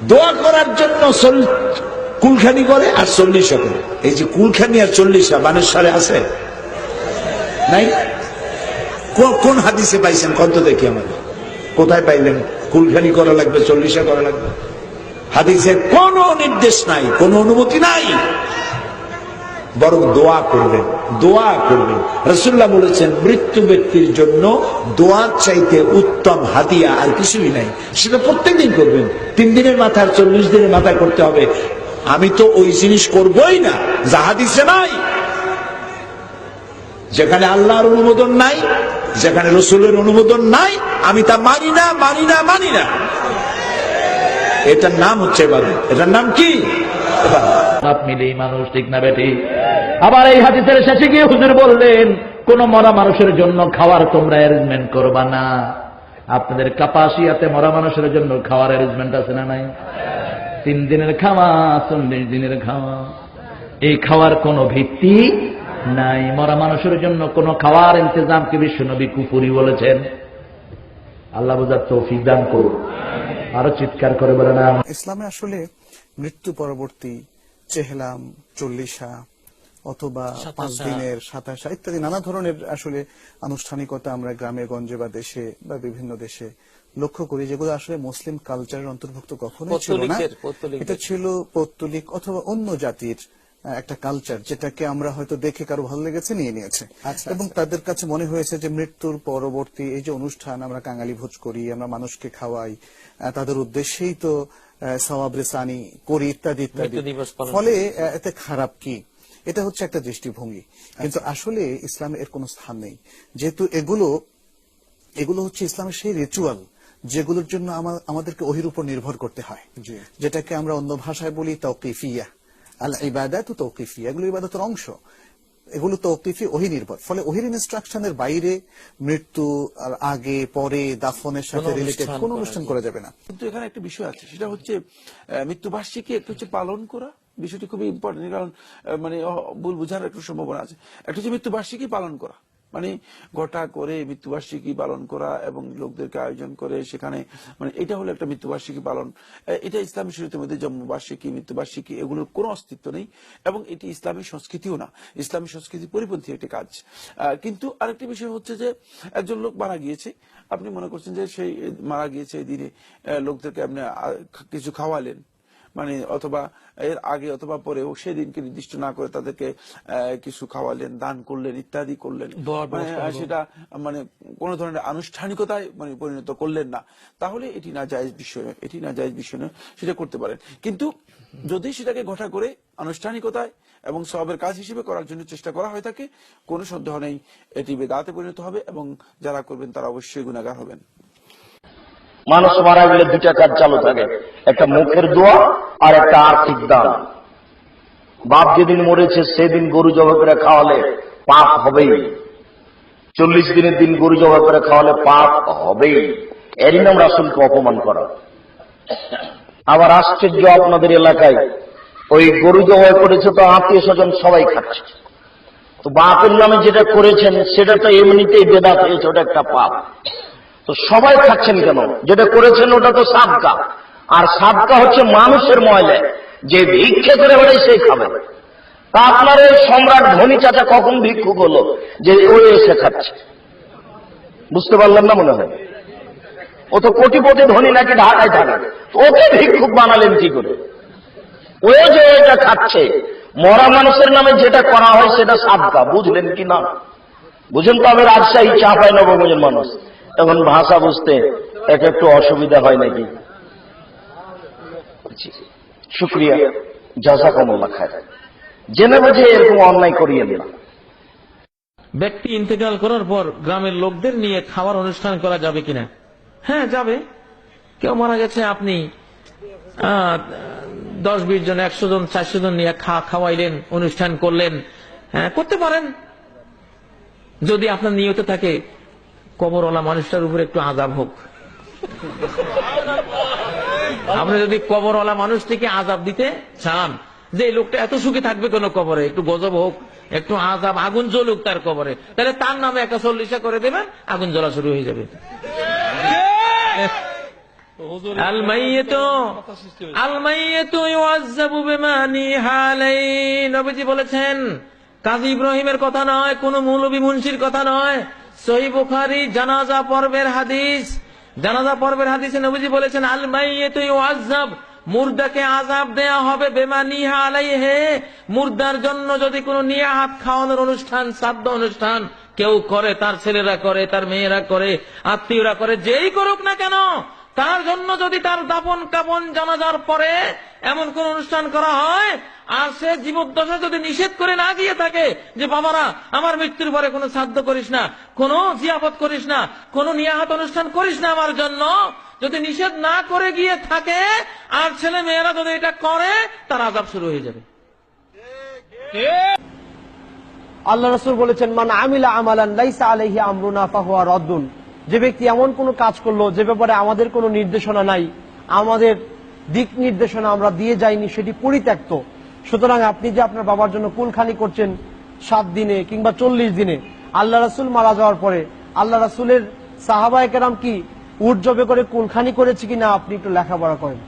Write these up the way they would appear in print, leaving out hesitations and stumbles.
দোয়া করার জন্য কুলখানি করে আর 40 করে। এই যে কুলখানি আর 40 বানেশ্বরে আছে নাই? কোন হাদিসে পাইছেন? কত দেখি আমাদের কোথায় পাইলেন কুলখানি করা লাগবে 40 করা লাগবে? হাদিসে কোনো নির্দেশ নাই, কোনো অনুমতি নাই। বরং দোয়া করবেন, দোয়া করবেন। রাসূলুল্লাহ বলেছেন মৃত্যু ব্যক্তির জন্য দোয়ার চাইতে উত্তম হাদিয়া আর কিছুই নাই। সেটা প্রত্যেকদিন করবেন। 3 দিনের মাথায় 40 দিনের মাথায় করতে হবে। আমি তো ওই জিনিস করবই না যা হাদিসে নাই। যেখানে আল্লাহর অনুমোদন নাই, যেখানে রাসূলের অনুমোদন নাই, আমি তা মানি না, মানি না, মানি না। এটার নাম হচ্ছে ইবাদত। এটার নাম কি? ইবাদত। মিলেই মানুষ, ঠিক না বেটি? আবার এই হাদিসের শেষে গিয়ে হুজুর বললেন, কোন মরা মানুষের জন্য খাওয়ার তোমরা অ্যারেঞ্জমেন্ট করবা না। আপনাদের কাপাসিয়াতে মরা মানুষের জন্য খাওয়ার অ্যারেঞ্জমেন্ট আছে না নাই? 3 দিনের খাওয়া, 40 দিনের খাওয়া, এই খাওয়ার কোনো ভিত্তি নাই। মরা মানুষের জন্য কোন খাওয়ার ইন্তজামকে বিশ্বনবী কুফরি বলেছেন। আল্লাহ বুঝার তৌফিক দান করুন। আরো চিৎকার করে বলে না। ইসলামে আসলে মৃত্যু পরবর্তী চেহলাম, 40 অথবা 5 দিনের 27 ইত্যাদি নানা ধরনের আসলে আনুষ্ঠানিকতা আমরা গ্রামে গঞ্জে বা দেশে বা বিভিন্ন দেশে লক্ষ্য করি, যেগুলো আসলে মুসলিম কালচারের অন্তর্ভুক্ত কখনোই ছিল না। এটা ছিল পৌত্তলিক অথবা অন্য জাতির একটা কালচার, যেটাকে আমরা হয়তো দেখে কারো ভালো লেগেছে নিয়ে নিয়েছে। এবং তাদের কাছে মনে হয়েছে যে মৃত্যুর পরবর্তী এই যে অনুষ্ঠান, আমরা কাঙালি ভোজ করি, আমরা মানুষকে খাওয়াই, তাদের উদ্দেশ্যেই তো সওয়াব রেসানি করি ইত্যাদি ইত্যাদি। ফলে এতে খারাপ কি? এটা হচ্ছে একটা দৃষ্টিভঙ্গি, কিন্তু আসলে ইসলামে এর কোনো স্থান নেই। যেহেতু এগুলো হচ্ছে ইসলামের সেই রিচুয়াল যেগুলোর জন্য আমাদেরকে ওহির উপর নির্ভর করতে হয়, যেটাকে আমরা অন্য ভাষায় বলি তাওকিফিয়া। আল ইবাদাতু তাওকিফিয়া, এগুলো ইবাদতের অংশ, এগুলো তাওকিফি, ওহী নির্ভর। ফলে ওহীর ইনস্ট্রাকশনের বাইরে মৃত্যু আর আগে পরে দাফনের সাথে রিলেটেড কোন অনুষ্ঠান করা যাবে না। কিন্তু এখানে একটা বিষয় আছে, সেটা হচ্ছে মৃত্যুবার্ষিকী একটা হচ্ছে পালন করা। বিষয়টি খুবই ইম্পর্টেন্ট, কারণ মানে ভুল বোঝার একটু সম্ভাবনা আছে। একটা হচ্ছে মৃত্যুবার্ষিকী পালন করা, মানে গোটা করে মৃত্যুবার্ষিকী পালন করা এবং লোকদেরকে আয়োজন করে সেখানে, মানে এটা হলো একটা মৃত্যুবার্ষিকী পালন। এটা ইসলামী শরীয়তের মধ্যে জন্মবার্ষিকী, মৃত্যুবার্ষিকী এগুলোর কোনো অস্তিত্ব নেই, এবং এটি ইসলামী সংস্কৃতিও না, ইসলামী সংস্কৃতি পরিপন্থী একটি কাজ। কিন্তু আরেকটি বিষয় হচ্ছে যে একজন লোক মারা গিয়েছে, আপনি মনে করছেন যে সেই মারা গিয়েছে এই দিনে লোকদেরকে আপনি কিছু খাওয়ালেন, মানে অথবা এর আগে অথবা পরেও সেদিনকে নির্দিষ্ট না করে তাদেরকে কিছু খাওয়ালেন, দান করলেন, ইত্যাদি করলেন, সেটা মানে কোন ধরনের আনুষ্ঠানিকতায় মানে পরিণত করলেন না, তাহলে এটি নাজায়েজ বিষয়, এটি নাজায়েজ বিষয় নয়, সেটা করতে পারেন। কিন্তু যদি সেটাকে ঘটা করে আনুষ্ঠানিকতায় এবং সওয়াবের কাজ হিসেবে করার জন্য চেষ্টা করা হয়ে থাকে, কোনো সন্দেহ নেই এটি বেদাতে পরিণত হবে, এবং যারা করবেন তারা অবশ্যই গুনাহগার হবেন। মানুষ মারা গেলে 2টা কাজ চালু থাকে, একটা মুখের দোয়া আর একটা আর্থিক দান। বাপ যেদিন মরেছে সেদিন গরু জবাই করে খাওয়ালে পাপ হবেই, 40 দিনের দিন গরু জবাই করে খাওয়ালে পাপ হবেই। এরই নাম রাসূলকে অপমান করা। আবার আশ্চর্য, আপনাদের এলাকায় ওই গরু জবাই করেছে তো আত্মীয় স্বজন সবাই খাচ্ছে, তো বাপের নামে যেটা করেছেন সেটা তো এমনিতেই বেদাত হয়েছে, ওটা একটা পাপ। তো সবাই খাচ্ছেন কেন? যেটা করেছেন ওটা তো সাদকা, আর সাদকা হচ্ছে মানুষের ময়লা, যে ভিক্ষে করে বেড়াই সেই খাবে। তা আপনার এই সম্রাট ধনী চাচা কখন ভিক্ষুক হলো যে ওই এসে খাচ্ছে? বুঝতে পারলাম না মনে হয়। ও তো কোটিপতি ধনী, নাকি ঢাকায় থাকে, ওকে ভিক্ষুক বানালেন কি করে? ও যে এটা খাচ্ছে, মরা মানুষের নামে যেটা করা হয় সেটা সাদকা, বুঝলেন কি না? বুঝেন তো? আমি রাজশাহী চাঁপাইনবাবগঞ্জের মানুষ, এখন ভাষা বুঝতে একটু অসুবিধা হয় নাকি? শুকরিয়া, জাযাকাল্লাহ খায়র। জেনে বুঝে এরকম অন্যায় করিয়েন না। ব্যক্তি ইন্তেকাল করার পর গ্রামের লোকদের নিয়ে খাওয়ার অনুষ্ঠান করা যাবে কিনা? হ্যাঁ, যাবে। কেউ মারা গেছে, আপনি 10-20 জন, 100 জন, 400 জন নিয়ে খাওয়াইলেন, অনুষ্ঠান করলেন, হ্যাঁ করতে পারেন, যদি আপনার নিয়তে থাকে কবরওয়ালা মানুষটার উপরে একটু আযাব হোক। আপনি যদি কবরওয়ালা মানুষটিকে আযাব দিতে চান, যে এই লোকটা এত সুখে থাকবে কোন কবরে, একটু গজব হোক, একটু আযাব, আগুন জ্বলুক তার কবরে, তাহলে তার নামে একটা 40 করে দেবেন, আগুন জ্বলা শুরু হয়ে যাবে। আল মাইয়িতু ইউআযাবু বিমা নিহা আলাইহি। নবীজি বলেছেন, কাজী ইব্রাহিমের কথা নয়, কোন মৌলভী মুন্সির কথা নয়, সহিহ বুখারী জানাজা পর্বের হাদিস। জানাজা পর্বের হাদিসে নবীজি বলেছেন, আল মাইয়িতু ইউআযাব, মুর্দাকে আযাব দেয়া হবে বিমা নিহা আলাইহি, মুর্দার জন্য যদি কোনো নিয়াহাত খাওয়ানোর অনুষ্ঠান, শ্রাদ্ধ অনুষ্ঠান কেউ করে, তার ছেলেরা করে, তার মেয়েরা করে, আত্মীয়রা করে, যেই করুক না কেন, তার জন্য যদি তার দাফন কাফন জানাজার পরে এমন কোন অনুষ্ঠান করা হয়, আর সে জীবদ্দশা যদি নিষেধ করে না দিয়ে থাকে যে বাবারা আমার মৃত্যুর পরে কোনো শ্রাদ্ধ করিস না, কোনো জিয়াফত করিস না, কোনো নিয়াহাত অনুষ্ঠান করিস না আমার জন্য, যদি নিষেধ না করে গিয়ে থাকে আর ছেলে মেয়েরা যদি এটা করে, তার আযাব শুরু হয়ে যাবে। আল্লাহ রাসূল বলেছেন, মান আমিলা আমালান লাইসা আলাইহি আমরুনা ফাহুয়া রাদ্দুন, যে ব্যক্তি এমন কোন কাজ করলো যে ব্যাপারে আমাদের কোনো নির্দেশনা নাই, আমাদের দিক নির্দেশনা আমরা দিয়ে যাইনি, সেটি পরিত্যক্ত। সুতরাং আপনি যে আপনার বাবার জন্য কুলখানি করছেন 7 দিনে কিংবা 40 দিনে, আল্লাহ রাসূল মারা যাওয়ার পরে আল্লাহ রাসূলের সাহাবায়ে কেরাম কি উট জবে করে কুলখানি করেছে কিনা আপনি একটু লেখাপড়া করেন।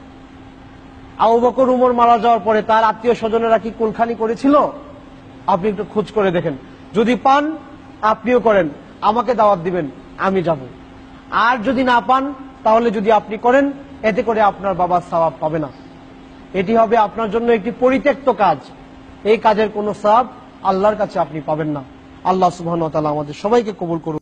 আবু বকর উমর মারা যাওয়ার পরে তার আত্মীয় স্বজনেরা কি কুলখানি করেছিল? আপনি একটু খোঁজ করে দেখেন, যদি পান আপনিও করেন, আমাকে দাওয়াত দিবেন, আমি যাব। আর যদি না পান, তাহলে যদি আপনি করেন, এতে করে আপনার বাবা সওয়াব পাবে না, এটি হবে আপনার জন্য একটি পরিত্যক্ত কাজ। এই কাজের কোনো সওয়াব আল্লাহর কাছে আপনি পাবেন না। আল্লাহ সুবহানাহু ওয়া তাআলা আমাদের সবাইকে কবুল করুন।